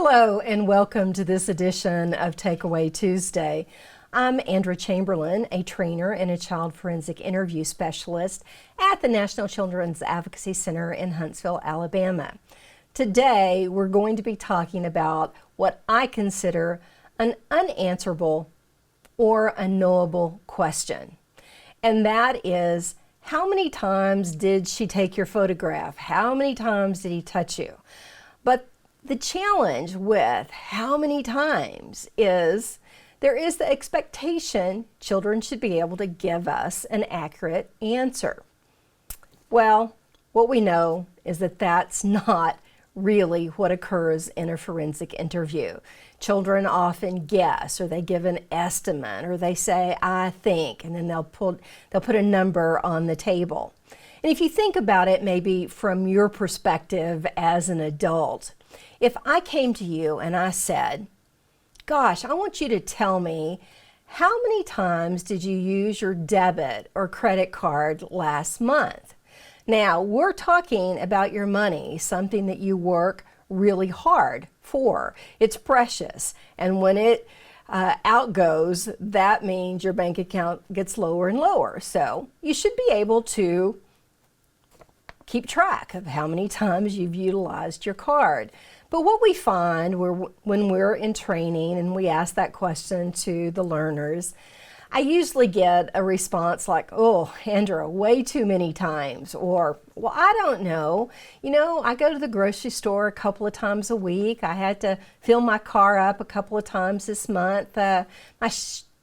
Hello and welcome to this edition of Takeaway Tuesday. I'm Andrea Chamberlain, a trainer and a child forensic interview specialist at the National Children's Advocacy Center in Huntsville, Alabama. Today we're going to be talking about what I consider an unanswerable or unknowable question. And that is, how many times did she take your photograph? How many times did he touch you? But the challenge with how many times is there is the expectation children should be able to give us an accurate answer. Well, what we know is that that's not really what occurs in a forensic interview. Children often guess, or they give an estimate, or they say, I think, and then they'll put a number on the table. And if you think about it, maybe from your perspective as an adult, if I came to you and I said, gosh, I want you to tell me how many times did you use your debit or credit card last month? Now, we're talking about your money, something that you work really hard for. It's precious. And when it outgoes, that means your bank account gets lower and lower. So you should be able to keep track of how many times you've utilized your card. But what we find when we're in training and we ask that question to the learners, I usually get a response like, oh, Andrea, way too many times. Or, well, I don't know. You know, I go to the grocery store a couple of times a week. I had to fill my car up a couple of times this month. My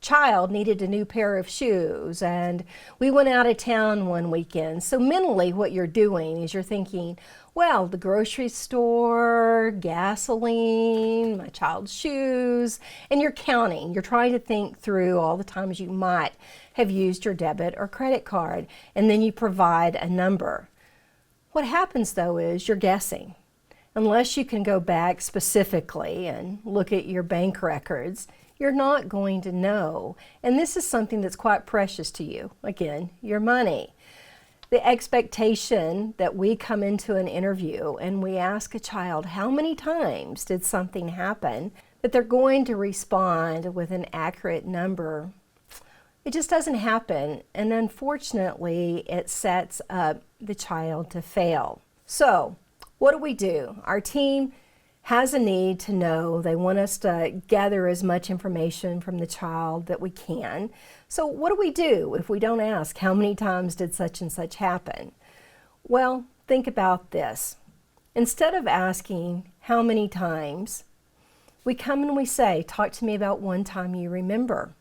child needed a new pair of shoes, and we went out of town one weekend. So mentally what you're doing is you're thinking, well, the grocery store, gasoline, my child's shoes, and you're counting. You're trying to think through all the times you might have used your debit or credit card, and then you provide a number. What happens though is you're guessing. Unless you can go back specifically and look at your bank records, you're not going to know. And this is something that's quite precious to you. Again, your money. The expectation that we come into an interview and we ask a child how many times did something happen, that they're going to respond with an accurate number. It just doesn't happen. And unfortunately, it sets up the child to fail. So what do? Our team has a need to know. They want us to gather as much information from the child that we can. So what do we do if we don't ask how many times did such and such happen? Well, think about this. Instead of asking how many times, we come and we say, talk to me about one time you remember.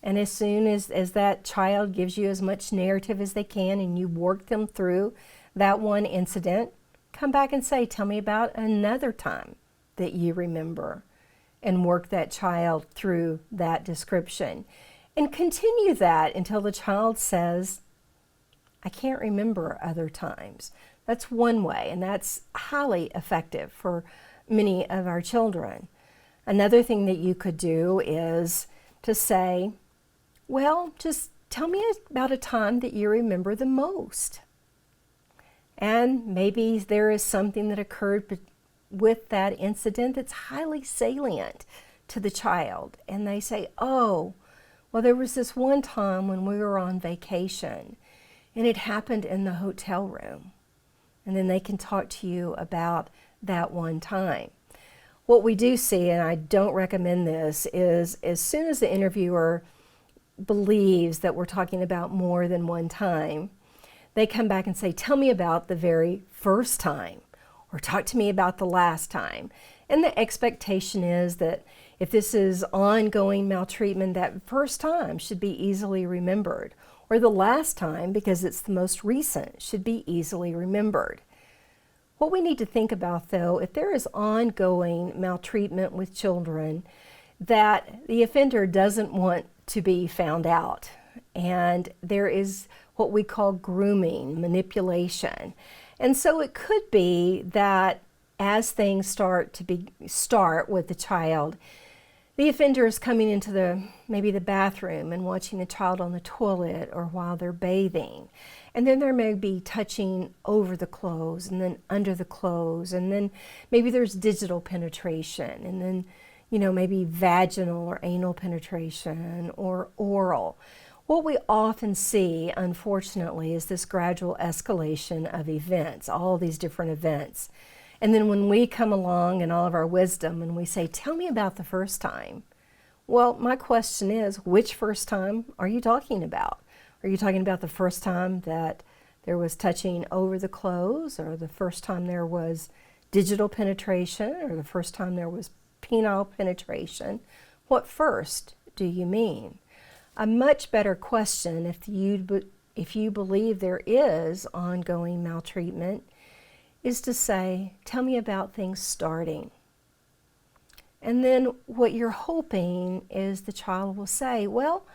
And as soon as that child gives you as much narrative as they can and you work them through that one incident, come back and say, tell me about another time that you remember, and work that child through that description. And continue that until the child says, I can't remember other times. That's one way, and that's highly effective for many of our children. Another thing that you could do is to say, well, just tell me about a time that you remember the most. And maybe there is something that occurred with that incident that's highly salient to the child. And they say, oh, well, there was this one time when we were on vacation and it happened in the hotel room. And then they can talk to you about that one time. What we do see, and I don't recommend this, is as soon as the interviewer believes that we're talking about more than one time, they come back and say, tell me about the very first time, or talk to me about the last time. And the expectation is that if this is ongoing maltreatment, that first time should be easily remembered, or the last time, because it's the most recent, should be easily remembered. What we need to think about, though, if there is ongoing maltreatment with children, that the offender doesn't want to be found out, and there is what we call grooming, manipulation. And so it could be that as things start with the child, The offender is coming into maybe the bathroom and watching the child on the toilet or while they're bathing. And then there may be touching over the clothes and then under the clothes, and then maybe there's digital penetration, and then, maybe vaginal or anal penetration or oral. What we often see, unfortunately, is this gradual escalation of events, all these different events. And then when we come along in all of our wisdom and we say, tell me about the first time. Well, my question is, which first time are you talking about? Are you talking about the first time that there was touching over the clothes, or the first time there was digital penetration, or the first time there was penile penetration? What first do you mean? A much better question, if you believe there is ongoing maltreatment, is to say, tell me about things starting. And then what you're hoping is the child will say, well,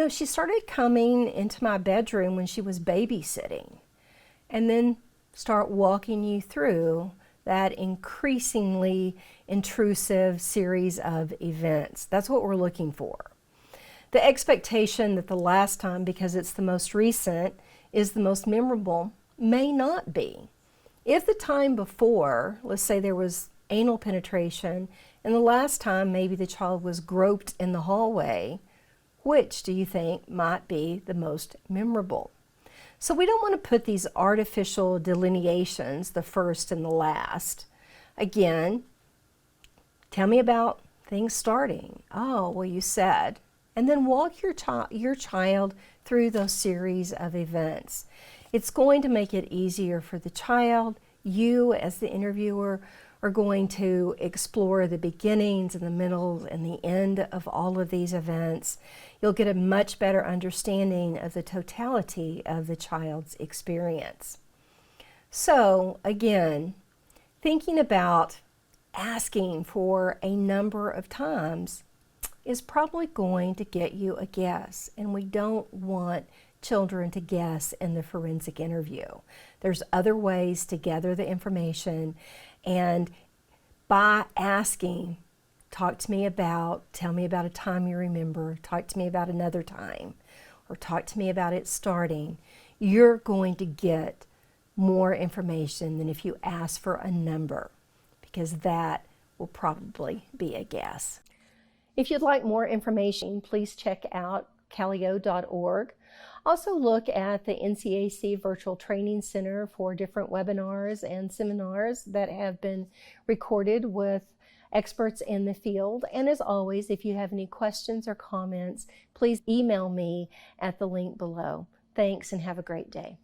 she started coming into my bedroom when she was babysitting. And then start walking you through that increasingly intrusive series of events. That's what we're looking for. The expectation that the last time, because it's the most recent, is the most memorable may not be. If the time before, let's say there was anal penetration, and the last time maybe the child was groped in the hallway, which do you think might be the most memorable? So we don't want to put these artificial delineations, the first and the last. Again, tell me about things starting. Oh, well, you said. And then walk your child through those series of events. It's going to make it easier for the child. You, as the interviewer, are going to explore the beginnings and the middle and the end of all of these events. You'll get a much better understanding of the totality of the child's experience. So, again, thinking about asking for a number of times is probably going to get you a guess, and we don't want children to guess in the forensic interview. There's other ways to gather the information, and by asking, tell me about a time you remember, talk to me about another time, or talk to me about it starting, you're going to get more information than if you ask for a number, because that will probably be a guess. If you'd like more information, please check out calio.org. Also look at the NCAC Virtual Training Center for different webinars and seminars that have been recorded with experts in the field. And as always, if you have any questions or comments, please email me at the link below. Thanks and have a great day.